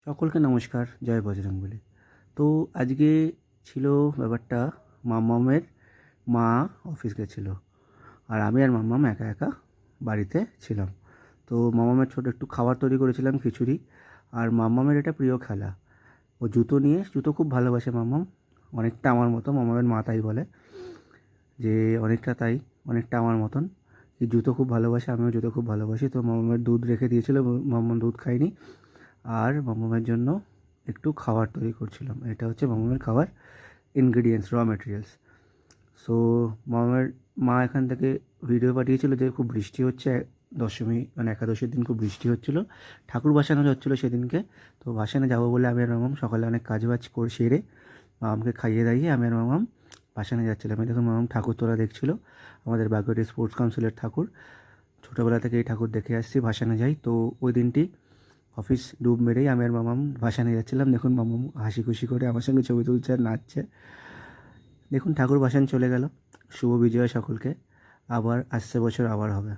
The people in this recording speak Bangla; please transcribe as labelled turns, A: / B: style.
A: সকলকে নমস্কার, জয় বজরংবলী। তো আজকে ছিল ব্যাপারটা, মাম্মামের মা অফিস গেছিলো আর আমি আর মাম্মাম একা একা বাড়িতে ছিলাম। তো মাম্মামের ছোটো একটু খাবার তৈরি করেছিলাম, খিচুড়ি। আর মাম্মামের এটা প্রিয় খেলা, ও জুতো খুব ভালোবাসে মাম্মাম, অনেকটা আমার মতো। মাম্মামের মা তাই বলে যে অনেকটা আমার মতন। এই জুতো খুব ভালোবাসে, আমিও জুতো খুব ভালোবাসি। তো মাম্মামের দুধ রেখে দিয়েছিলো, মাম্মাম দুধ খায়নি। আর মাম্মামের জন্য একটু খাবার তৈরি করছিলাম। এটা হচ্ছে মাম্মামের খাবার ইনগ্রিডিয়েন্টস, র মেটেরিয়ালস। সো মাম্মামের মা এখান থেকে ভিডিও পাঠিয়েছিল যে খুব বৃষ্টি হচ্ছে, দশমী মানে একাদশীর দিন খুব বৃষ্টি হচ্ছিলো, ঠাকুর ভাসানো হচ্ছিলো সেদিনকে। তো ভাসানে যাবো বলে আমি আর মাম্মাম সকালে অনেক কাজবাজ করে সেরে মামামকে খাইয়ে দাইয়ে আমি আর মাম্মাম ভাসানে যাচ্ছিলাম। এই দেখুন মাম্মাম ঠাকুর তোলা দেখছিল, আমাদের বাগুইআটি স্পোর্টস কাউন্সিলের ঠাকুর। ছোটোবেলা থেকে এই ঠাকুর দেখে আসছি, ভাসানে যাই। তো ওই দিনটি অফিস ডুব মেরেই আমি আর মামাম ভাসানে যাচ্ছিলাম। দেখুন মামাম হাসি খুশি করে আমার সঙ্গে ছবি তুলছে আর নাচছে। দেখুন ঠাকুর ভাসান চলে গেল। শুভ বিজয় সকলকে। আবার আসছে বছর আবার হবে।